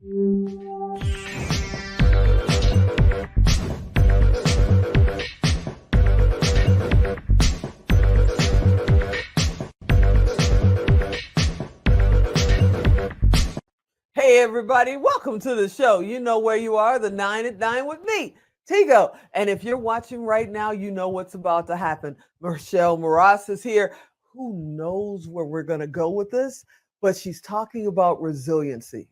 Hey, everybody, welcome to the show. You know where you are, the 9 at 9 with me, Tigo. And if you're watching right now, you know what's about to happen. Mras is here. Who knows where we're going to go with this? But she's talking about resiliency.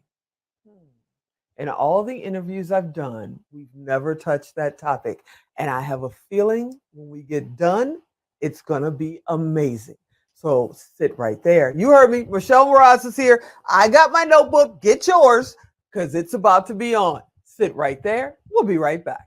In all the interviews I've done, we've never touched that topic. And I have a feeling when we get done, it's going to be amazing. So sit right there. You heard me. Michelle Mras is here. I got my notebook. Get yours because it's about to be on. Sit right there. We'll be right back.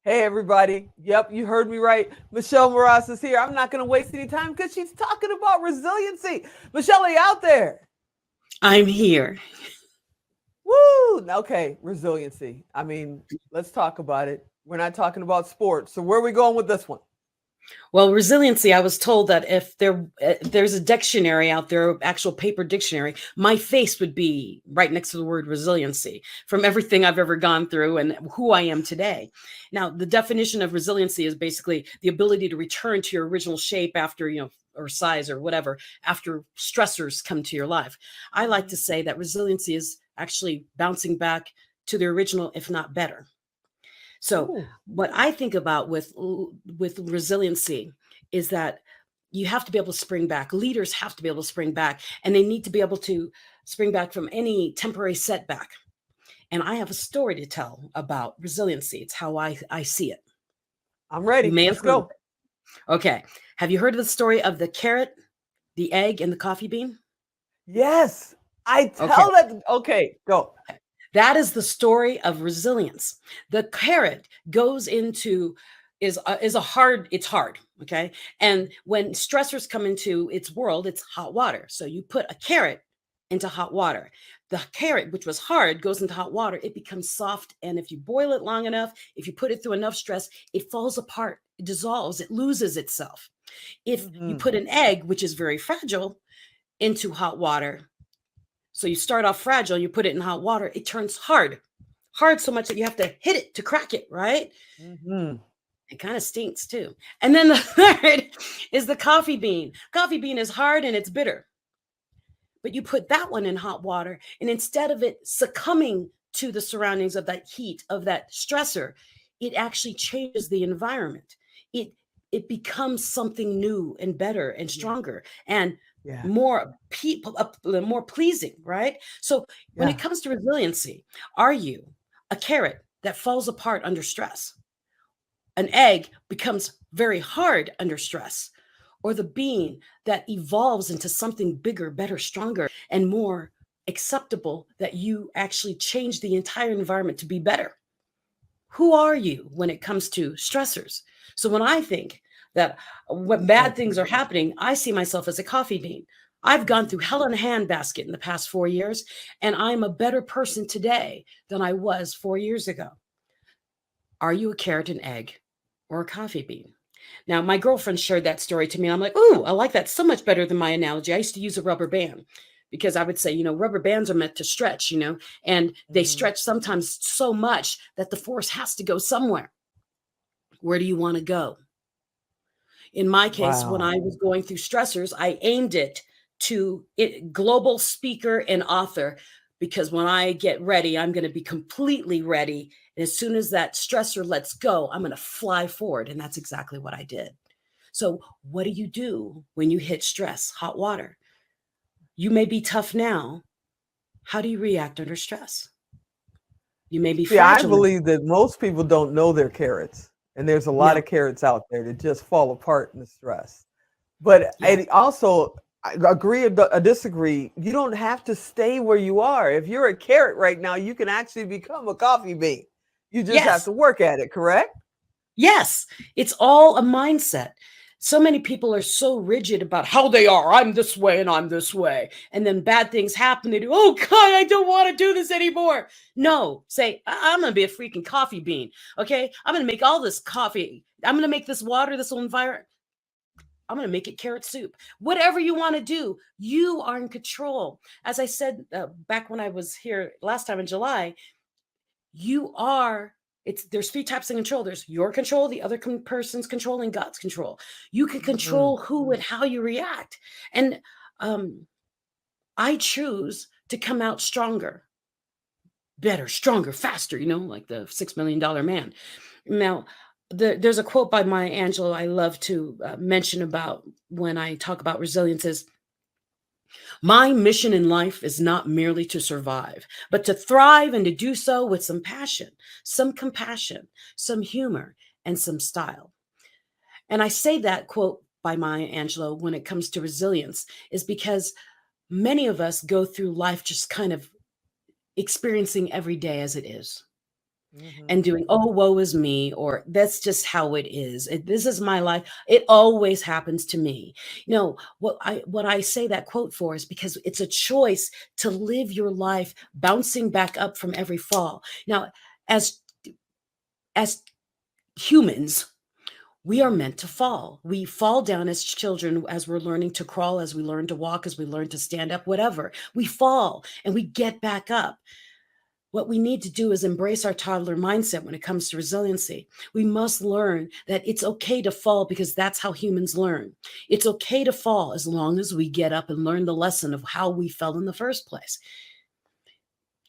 Hey, everybody. Yep, you heard me right. Michelle Mras is here. I'm not going to waste any time because she's talking about resiliency. Michelle, are you out there? I'm here. Woo! Okay, resiliency. I mean, let's talk about it. We're not talking about sports. So where are we going with this one? Well, resiliency, I was told that if there's a dictionary out there, actual paper dictionary, my face would be right next to the word resiliency from everything I've ever gone through and who I am today. Now, the definition of resiliency is basically the ability to return to your original shape after, or size or whatever, after stressors come to your life. I like to say that resiliency is actually bouncing back to the original, if not better. So what I think about with resiliency is that you have to be able to spring back. Leaders have to be able to spring back, and they need to be able to spring back from any temporary setback. And I have a story to tell about resiliency. It's how I see it. I'm ready. Let's go. Okay. Have you heard of the story of the carrot, the egg, and the coffee bean? Yes. I tell that. Okay, go. That is the story of resilience. The carrot goes into it's hard. Okay. And when stressors come into its world, it's hot water. So you put a carrot into hot water. The carrot, which was hard, goes into hot water. It becomes soft. And if you boil it long enough, if you put it through enough stress, it falls apart, it dissolves, it loses itself. If you put an egg, which is very fragile, into hot water, so you start off fragile, you put it in hot water, it turns hard so much that you have to hit it to crack it, right? It kind of stinks too. And then the third is the coffee bean. Coffee bean is hard and it's bitter. But you put that one in hot water, and instead of it succumbing to the surroundings of that heat, of that stressor, it actually changes the environment. It becomes something new and better and stronger and more pleasing, right? So when it comes to resiliency, are you a carrot that falls apart under stress? An egg becomes very hard under stress, or the bean that evolves into something bigger, better, stronger, and more acceptable, that you actually change the entire environment to be better? Who are you when it comes to stressors? So when I think that when bad things are happening, I see myself as a coffee bean. I've gone through hell in a handbasket in the past 4 years, and I'm a better person today than I was 4 years ago. Are you a carrot and egg or a coffee bean? Now, my girlfriend shared that story to me, and I'm like, ooh, I like that so much better than my analogy. I used to use a rubber band because I would say, rubber bands are meant to stretch, and they stretch sometimes so much that the force has to go somewhere. Where do you want to go? In my case, when I was going through stressors, I aimed it to global speaker and author, because when I get ready, I'm going to be completely ready. And as soon as that stressor lets go, I'm going to fly forward. And that's exactly what I did. So what do you do when you hit stress? Hot water. You may be tough now. How do you react under stress? You may be See, I fragile. believe that most people don't know their carrots, and there's a lot No. of carrots out there that just fall apart in the stress. But Yeah. I also I agree or disagree. You don't have to stay where you are. If you're a carrot right now, you can actually become a coffee bean. You just have Yes. to work at it, correct? Yes. It's all a mindset. So many people are so rigid about how they are. I'm this way and I'm this way. And then bad things happen. They do, oh God, I don't want to do this anymore. No, say, I'm going to be a freaking coffee bean. Okay. I'm going to make all this coffee. I'm going to make this water, this environment. I'm going to make it carrot soup. Whatever you want to do, you are in control. As I said back when I was here last time in July, you are there's three types of control. There's your control, the other person's control, and God's control. You can Mhm. control who and how you react. And um, I choose to come out stronger, better, stronger, faster, like the $6 million man. Now, there's a quote by Maya Angelou I love to mention about when I talk about resilience is, my mission in life is not merely to survive, but to thrive and to do so with some passion, some compassion, some humor, and some style. And I say that quote by Maya Angelou when it comes to resilience is because many of us go through life just kind of experiencing every day as it is Mhm. and doing, oh, woe is me, or that's just how it is. This is my life. It always happens to me. What I say that quote for is because it's a choice to live your life bouncing back up from every fall. Now, as as humans, we are meant to fall. We fall down as children, as we're learning to crawl, as we learn to walk, as we learn to stand up, whatever. We fall and we get back up. What we need to do is embrace our toddler mindset when it comes to resiliency. We must learn that it's okay to fall because that's how humans learn. It's okay to fall as long as we get up and learn the lesson of how we fell in the first place.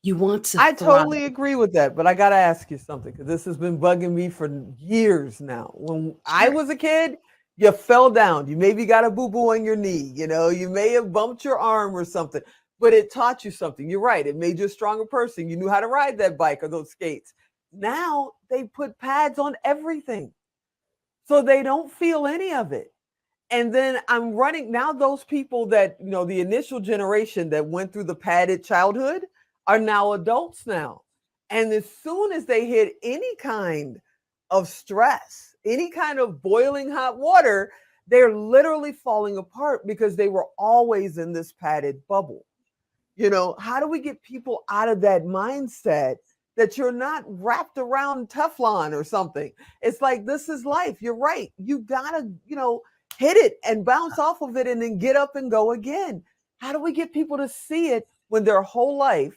You want to I thrive. totally agree with that, but I got to ask you something because this has been bugging me for years now. When I Sure. was a kid, you fell down. You maybe got a boo boo on your knee. You may have bumped your arm or something, but it taught you something. You're right. It made you a stronger person. You knew how to ride that bike or those skates. Now they put pads on everything so they don't feel any of it. And then I'm running now, those people that, the initial generation that went through the padded childhood are now adults now. And as soon as they hit any kind of stress, any kind of boiling hot water, they're literally falling apart because they were always in this padded bubble. How do we get people out of that mindset that you're not wrapped around Teflon or something? It's like, this is life. You're right. You gotta, hit it and bounce off of it and then get up and go again. How do we get people to see it when their whole life,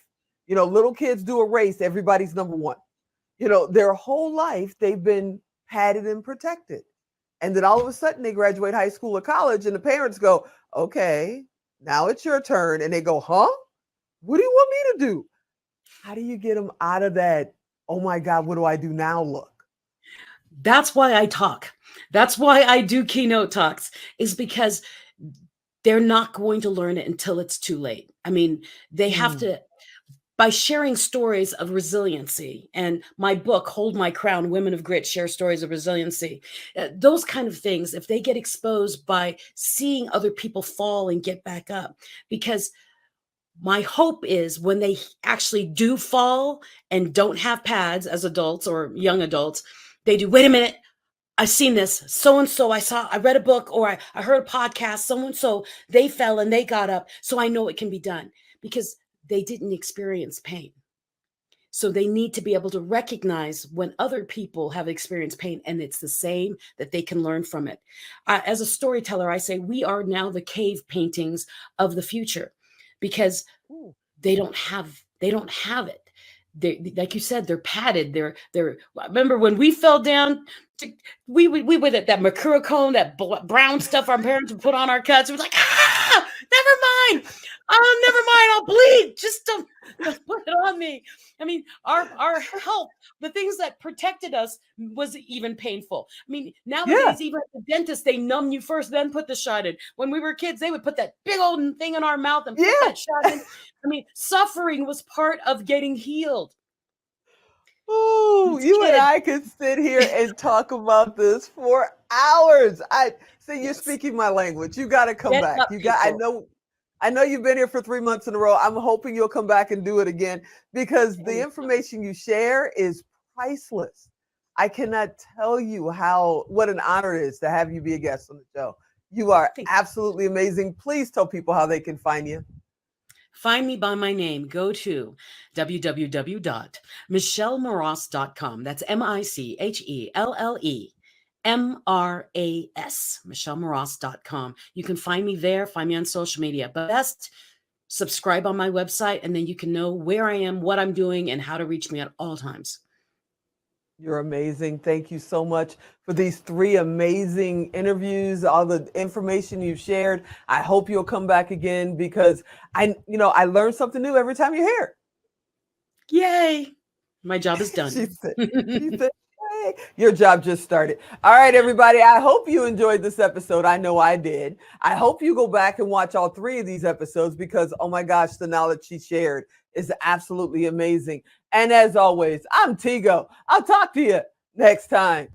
little kids do a race, everybody's number one. Their whole life they've been padded and protected. And then all of a sudden they graduate high school or college and the parents go, okay, now it's your turn. And they go, huh? What do you want me to do? How do you get them out of that? Oh my God, what do I do now? Look. That's why I talk. That's why I do keynote talks, is because they're not going to learn it until it's too late. I mean, they have Mm. to, by sharing stories of resiliency, and my book, Hold My Crown, Women of Grit Share Stories of Resiliency, those kind of things, if they get exposed by seeing other people fall and get back up, because my hope is when they actually do fall and don't have pads as adults or young adults, they do, wait a minute, I've seen this. So and so, I read a book or I heard a podcast. So and so, they fell and they got up. So I know it can be done because they didn't experience pain. So they need to be able to recognize when other people have experienced pain and it's the same, that they can learn from it. As a storyteller, I say we are now the cave paintings of the future because Ooh. they don't have it. They, like you said, they're padded. They're. Remember when we fell down? We would that mercurochrome, cone, that brown stuff our parents would put on our cuts. It was like, never mind. Oh, never mind. I'll bleed. Just don't put it on me. I mean, our health, the things that protected us, was even painful. I mean, Yeah. nowadays, even at the dentist, they numb you first, then put the shot in. When we were kids, they would put that big old thing in our mouth and put Yeah. that shot in. I mean, suffering was part of getting healed. Ooh, He's a you and kid. I could sit here and talk about this for hours. I see you're Yes. speaking my language. You got to come Get back. up, You got people. I know you've been here for 3 months in a row. I'm hoping you'll come back and do it again because the Anytime. information you share is priceless. I cannot tell you what an honor it is to have you be a guest on the show. You are Thank you. absolutely amazing. Please tell people how they can find you. Find me by my name. Go to www.michellemras.com. That's MICHELLEMRAS, michellemras.com. You can find me there, find me on social media. But best, subscribe on my website, and then you can know where I am, what I'm doing, and how to reach me at all times. You're amazing. Thank you so much for these 3 amazing interviews, all the information you've shared. I hope you'll come back again because I learn something new every time you're here. Yay! My job is She done. said, she said, hey, your job just started. All right, everybody. I hope you enjoyed this episode. I know I did. I hope you go back and watch all 3 of these episodes because, oh my gosh, the knowledge she shared is absolutely amazing. And as always, I'm Tigo. I'll talk to you next time.